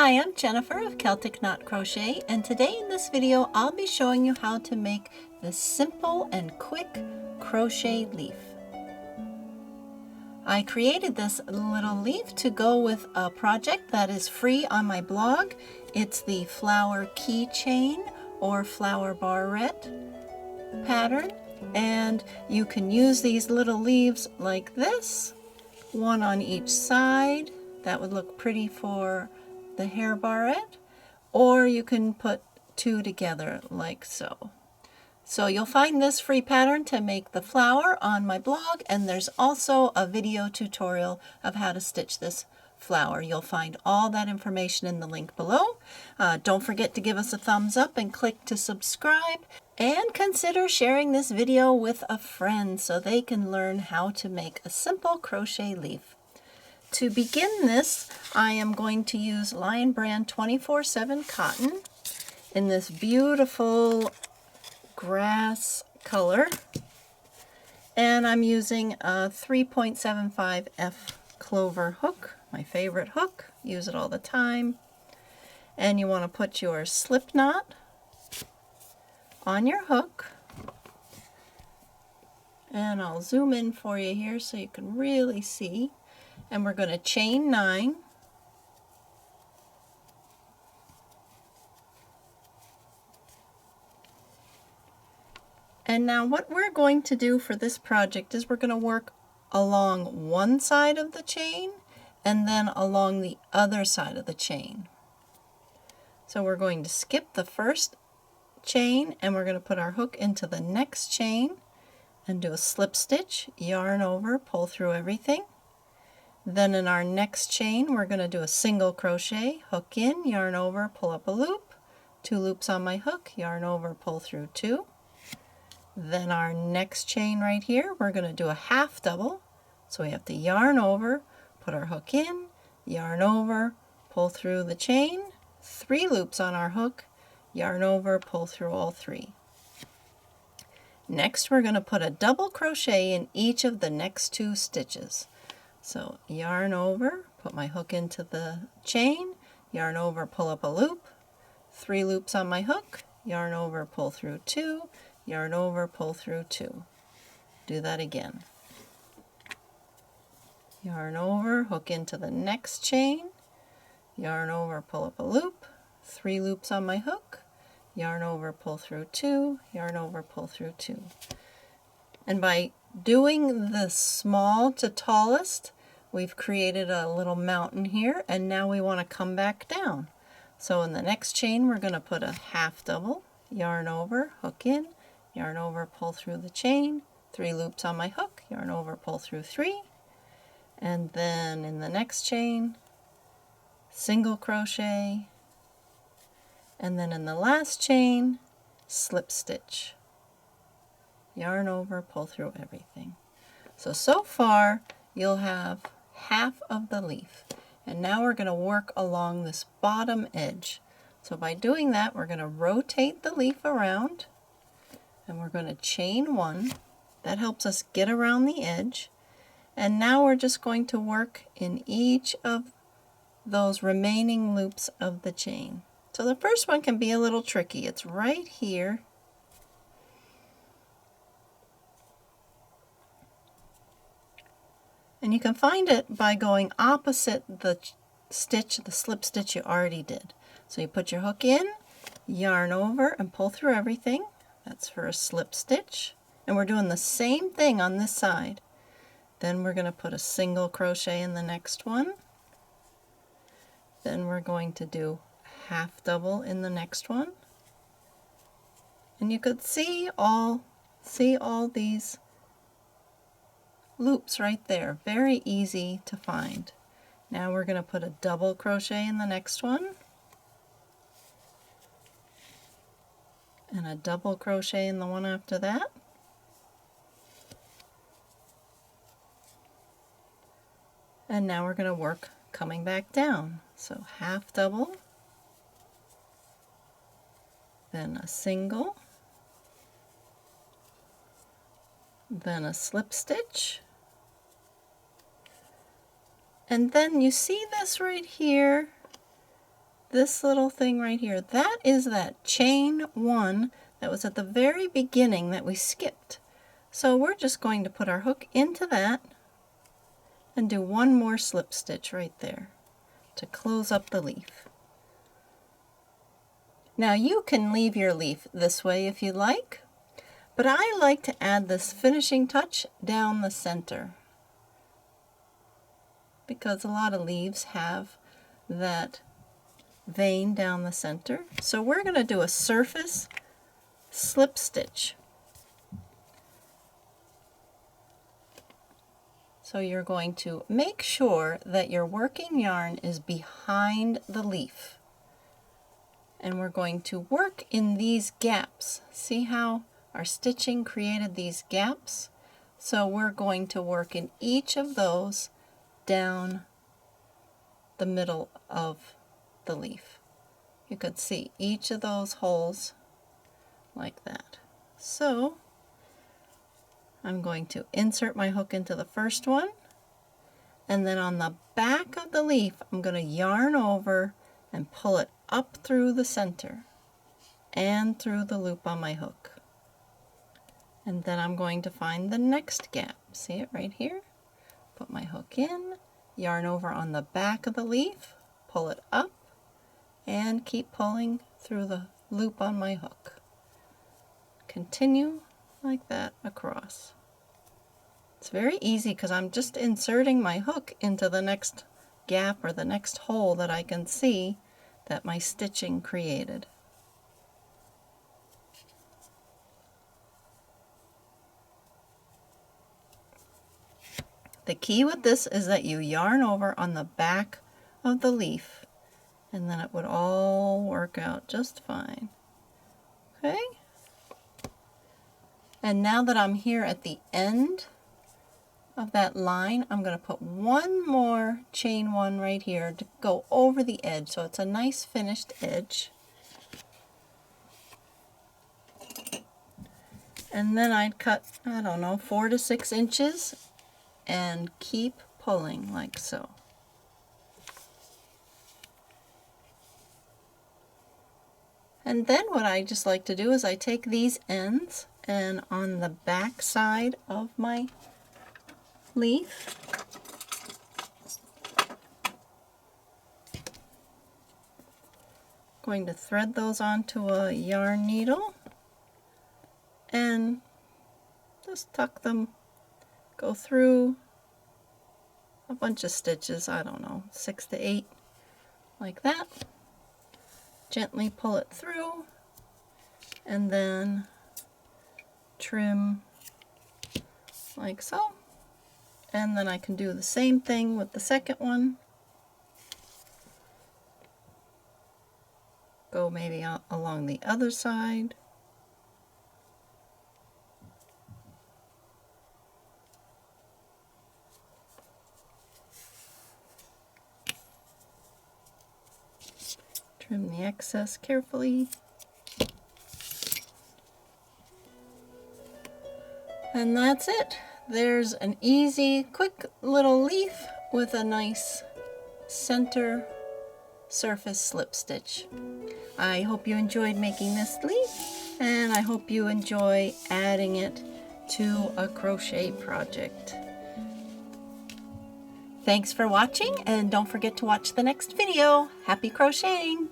Hi, I'm Jennifer of Celtic Knot Crochet, and today in this video I'll be showing you how to make this simple and quick crochet leaf. I created this little leaf to go with a project that is free on my blog. It's the flower keychain or flower barrette pattern, and you can use these little leaves like this, one on each side. That would look pretty for the hair barrette, or you can put two together like so. So you'll find this free pattern to make the flower on my blog, and there's also a video tutorial of how to stitch this flower. You'll find all that information in the link below. Don't forget to give us a thumbs up and click to subscribe, and consider sharing this video with a friend so they can learn how to make a simple crochet leaf. To begin this, I am going to use LionBrand 24/7 cotton in this beautiful grass color, and I'm using a 3.75 F Clover hook, my favorite hook, use it all the time. And you want to put your slip knot on your hook, and I'll zoom in for you here so you can really see. And we're going to chain 9, and now what we're going to do for this project is we're going to work along one side of the chain and then along the other side of the chain. So we're going to skip the first chain, and we're going to put our hook into the next chain and do a slip stitch, yarn over, pull through everything. Then in our next chain we're going to do a single crochet, hook in, yarn over, pull up a loop, 2 loops on my hook, yarn over, pull through 2. Then our next chain right here we're going to do a half double, so we have to yarn over, put our hook in, yarn over, pull through the chain, 3 loops on our hook, yarn over, pull through all 3. Next we're going to put a double crochet in each of the next 2 stitches. So yarn over, put my hook into the chain, yarn over, pull up a loop, 3 loops on my hook, yarn over, pull through 2, yarn over, pull through 2. Do that again. Yarn over, hook into the next chain, yarn over, pull up a loop, 3 loops on my hook, yarn over, pull through 2, yarn over, pull through 2. And by doing the small to tallest, we've created a little mountain here, and now we want to come back down. So in the next chain we're going to put a half double, yarn over, hook in, yarn over, pull through the chain, 3 loops on my hook, yarn over, pull through 3, and then in the next chain single crochet, and then in the last chain slip stitch, yarn over, pull through everything. So far you'll have half of the leaf, and now we're going to work along this bottom edge. So by doing that we're going to rotate the leaf around, and we're going to chain 1. That helps us get around the edge, and now we're just going to work in each of those remaining loops of the chain. So the first one can be a little tricky. It's right here. And you can find it by going opposite the stitch, the slip stitch you already did. So you put your hook in, yarn over, and pull through everything. That's for a slip stitch. And we're doing the same thing on this side. Then we're going to put a single crochet in the next one. Then we're going to do half double in the next one. And you could see all these loops right there, very easy to find. Now we're going to put a double crochet in the next one, and a double crochet in the one after that, and now we're going to work coming back down. So half double, then a single, then a slip stitch, and then you see this right here, this little thing right here, that is that chain 1 that was at the very beginning that we skipped. So we're just going to put our hook into that and do one more slip stitch right there to close up the leaf. Now you can leave your leaf this way if you like, but I like to add this finishing touch down the center because a lot of leaves have that vein down the center. So we're going to do a surface slip stitch. So you're going to make sure that your working yarn is behind the leaf. And we're going to work in these gaps. See how our stitching created these gaps? So we're going to work in each of those down the middle of the leaf. You could see each of those holes like that. So I'm going to insert my hook into the first one, and then on the back of the leaf I'm going to yarn over and pull it up through the center and through the loop on my hook. And then I'm going to find the next gap. See it right here? Put my hook in, yarn over on the back of the leaf, pull it up, and keep pulling through the loop on my hook. Continue like that across. It's very easy because I'm just inserting my hook into the next gap or the next hole that I can see that my stitching created. The key with this is that you yarn over on the back of the leaf, and then it would all work out just fine. Okay? And now that I'm here at the end of that line, I'm going to put one more chain 1 right here to go over the edge, so it's a nice finished edge. And then I'd cut, I don't know, 4 to 6 inches and keep pulling like so. And then what I just like to do is I take these ends, and on the back side of my leaf, going to thread those onto a yarn needle and just tuck them, go through a bunch of stitches, I don't know, 6 to 8, like that. Gently pull it through and then trim like so. And then I can do the same thing with the second one. Go maybe along the other side. Trim the excess carefully. And that's it. There's an easy, quick little leaf with a nice center surface slip stitch. I hope you enjoyed making this leaf, and I hope you enjoy adding it to a crochet project. Thanks for watching, and don't forget to watch the next video. Happy crocheting!